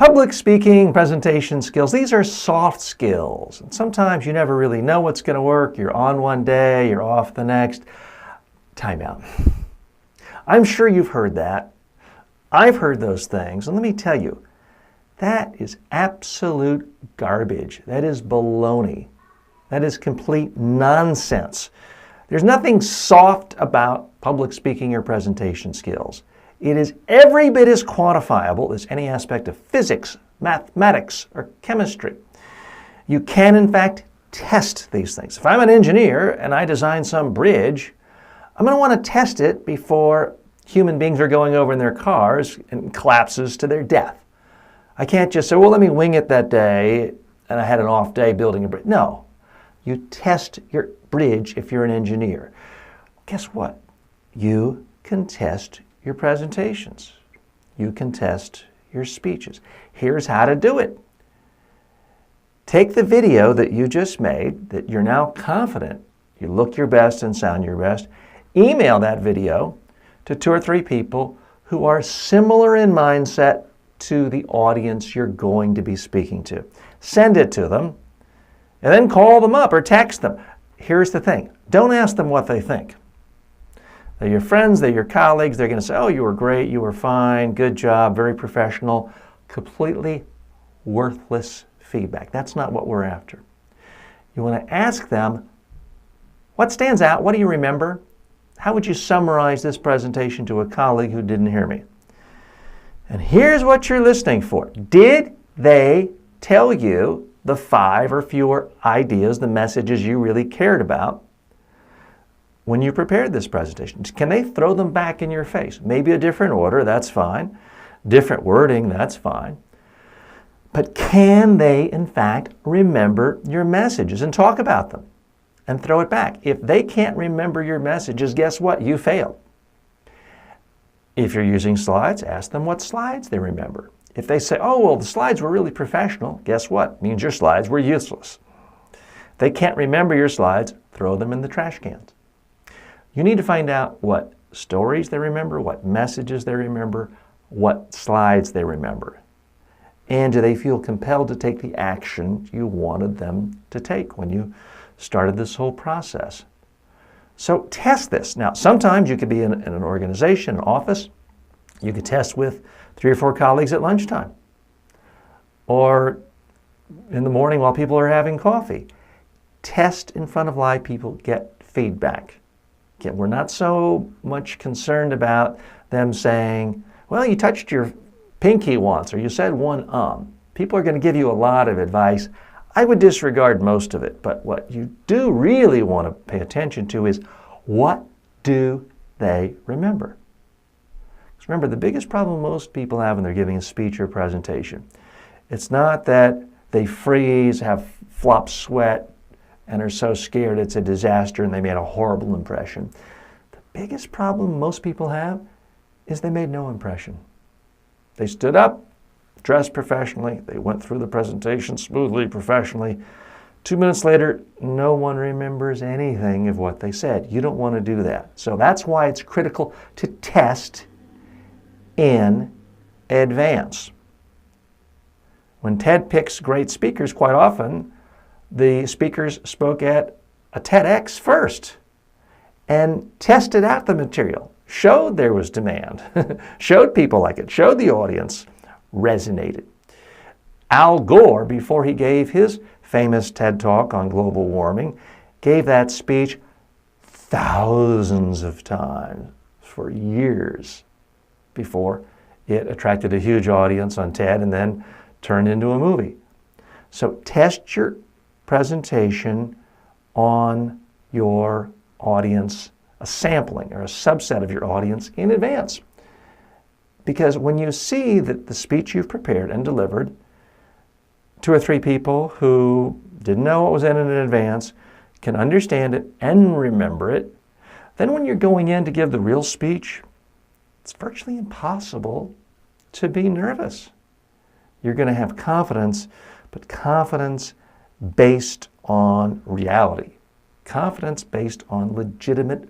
Public speaking, presentation skills, these are soft skills. And sometimes you never really know what's going to work. You're on one day, you're off the next. Time out. I'm sure you've heard that. I've heard those things. And let me tell you, that is absolute garbage. That is baloney. That is complete nonsense. There's nothing soft about public speaking or presentation skills. It is every bit as quantifiable as any aspect of physics, mathematics, or chemistry. You can, in fact, test these things. If I'm an engineer and I design some bridge, I'm going to want to test it before human beings are going over in their cars and it collapses to their death. I can't just say, well, let me wing it that day and I had an off day building a bridge. No. You test your bridge if you're an engineer. Guess what? You can test your presentations. You can test your speeches. Here's how to do it. Take the video that you just made, that you're now confident, you look your best and sound your best, email that video to 2 or 3 people who are similar in mindset to the audience you're going to be speaking to. Send it to them, and then call them up or text them. Here's the thing. Don't ask them what they think. They're your friends, they're your colleagues. They're going to say, oh, you were great, you were fine, good job, very professional. Completely worthless feedback. That's not what we're after. You want to ask them, what stands out? What do you remember? How would you summarize this presentation to a colleague who didn't hear me? And here's what you're listening for. Did they tell you the 5 or fewer ideas, the messages you really cared about when you prepared this presentation? Can they throw them back in your face? Maybe a different order, that's fine. Different wording, that's fine. But can they, in fact, remember your messages and talk about them and throw it back? If they can't remember your messages, guess what? You failed. If you're using slides, ask them what slides they remember. If they say, oh, well, the slides were really professional, guess what? It means your slides were useless. If they can't remember your slides, throw them in the trash cans. You need to find out what stories they remember, what messages they remember, what slides they remember. And do they feel compelled to take the action you wanted them to take when you started this whole process? So test this. Now, sometimes you could be in an organization, an office. You could test with 3 or 4 colleagues at lunchtime, or in the morning while people are having coffee. Test in front of live people, get feedback. Again, we're not so much concerned about them saying, well, you touched your pinky once, or you said one. People are going to give you a lot of advice. I would disregard most of it, but what you do really want to pay attention to is, what do they remember? Because remember, the biggest problem most people have when they're giving a speech or presentation, it's not that they freeze, have flop sweat, and are so scared it's a disaster and they made a horrible impression. The biggest problem most people have is they made no impression. They stood up, dressed professionally, they went through the presentation smoothly, professionally. 2 minutes later, no one remembers anything of what they said. You don't want to do that. So that's why it's critical to test in advance. When TED picks great speakers, quite often the speakers spoke at a TEDx first and tested out the material, showed there was demand, showed people like it, showed the audience resonated. Al Gore, before he gave his famous TED Talk on global warming, gave that speech thousands of times for years before it attracted a huge audience on TED and then turned into a movie. So test your presentation on your audience, a sampling or a subset of your audience in advance. Because when you see that the speech you've prepared and delivered, 2 or 3 people who didn't know what was in it in advance can understand it and remember it, then when you're going in to give the real speech, it's virtually impossible to be nervous. You're going to have confidence, but confidence based on reality. Confidence based on legitimate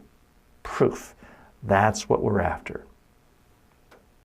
proof. That's what we're after.